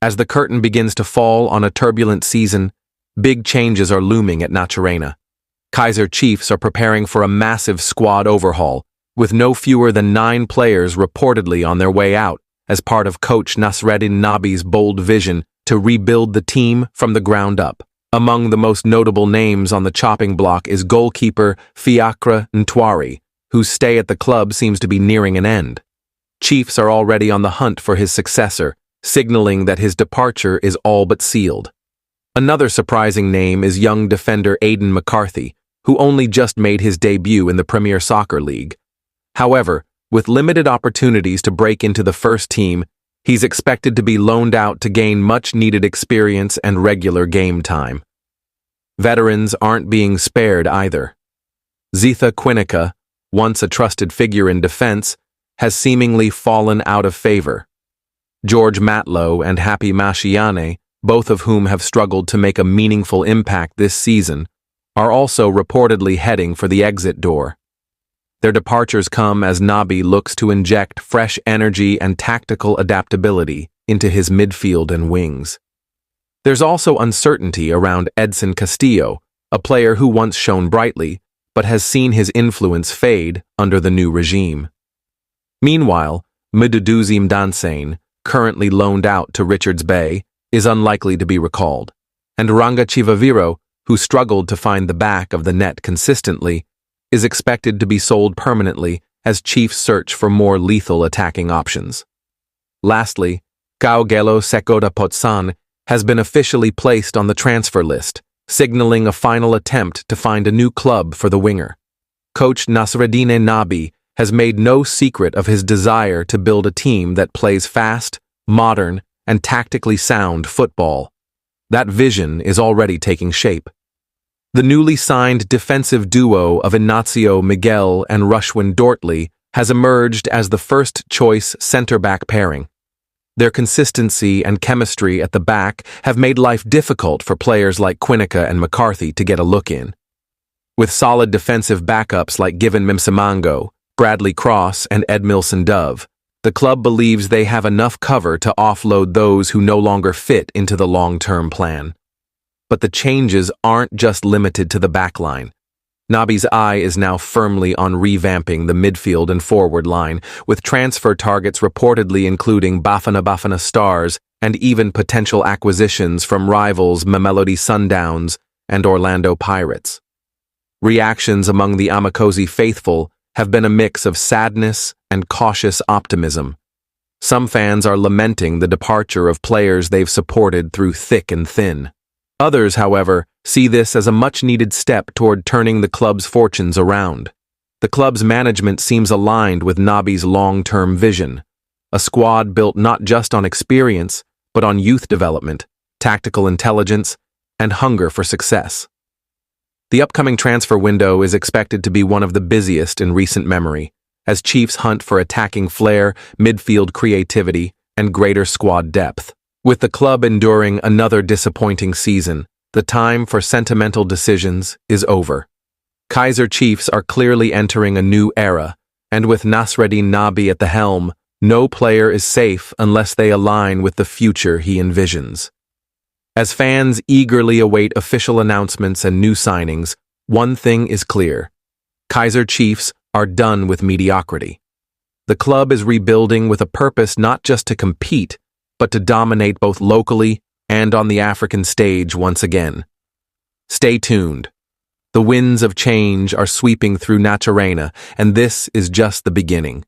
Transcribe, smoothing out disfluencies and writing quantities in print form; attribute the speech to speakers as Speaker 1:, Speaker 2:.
Speaker 1: As the curtain begins to fall on a turbulent season, big changes are looming at Naturena. Kaizer Chiefs are preparing for a massive squad overhaul, with no fewer than 9 players reportedly on their way out as part of coach Nasreddin Nabi's bold vision to rebuild the team from the ground up. Among the most notable names on the chopping block is goalkeeper Fiacre Ntwari, whose stay at the club seems to be nearing an end. Chiefs are already on the hunt for his successor, signaling that his departure is all but sealed. Another surprising name is young defender Aidan McCarthy, who only just made his debut in the Premier Soccer League. However, with limited opportunities to break into the first team, he's expected to be loaned out to gain much-needed experience and regular game time. Veterans aren't being spared either. Zetha Quinica, once a trusted figure in defense, has seemingly fallen out of favor. George Matlow and Happy Mashiane, both of whom have struggled to make a meaningful impact this season, are also reportedly heading for the exit door. Their departures come as Nabi looks to inject fresh energy and tactical adaptability into his midfield and wings. There's also uncertainty around Edson Castillo, a player who once shone brightly, but has seen his influence fade under the new regime. Meanwhile, Mduduzi Mdansane, currently loaned out to Richards Bay, is unlikely to be recalled, and Ranga Chivaviro, who struggled to find the back of the net consistently, is expected to be sold permanently as Chiefs search for more lethal attacking options. Lastly, Kaogelo Sekoda Potsan has been officially placed on the transfer list, signaling a final attempt to find a new club for the winger. Coach Nasreddin Nabi has made no secret of his desire to build a team that plays fast, modern, and tactically sound football. That vision is already taking shape. The newly signed defensive duo of Ignacio Miguel and Rushwin Dortley has emerged as the first-choice center-back pairing. Their consistency and chemistry at the back have made life difficult for players like Quinica and McCarthy to get a look in. With solid defensive backups like Given Mimsamango, Bradley Cross, and Edmilson Dove, the club believes they have enough cover to offload those who no longer fit into the long-term plan. But the changes aren't just limited to the backline. Nabi's eye is now firmly on revamping the midfield and forward line, with transfer targets reportedly including Bafana Stars and even potential acquisitions from rivals Mamelodi Sundowns and Orlando Pirates. Reactions among the Amakosi faithful have been a mix of sadness and cautious optimism. Some fans are lamenting the departure of players they've supported through thick and thin. Others, however, see this as a much-needed step toward turning the club's fortunes around. The club's management seems aligned with Nabi's long-term vision, a squad built not just on experience, but on youth development, tactical intelligence, and hunger for success. The upcoming transfer window is expected to be one of the busiest in recent memory, as Chiefs hunt for attacking flair, midfield creativity, and greater squad depth. With the club enduring another disappointing season, the time for sentimental decisions is over. Kaizer Chiefs are clearly entering a new era, and with Nasreddin Nabi at the helm, no player is safe unless they align with the future he envisions. As fans eagerly await official announcements and new signings, one thing is clear: Kaizer Chiefs are done with mediocrity. The club is rebuilding with a purpose not just to compete, but to dominate both locally and on the African stage once again. Stay tuned. The winds of change are sweeping through Naturena, and this is just the beginning.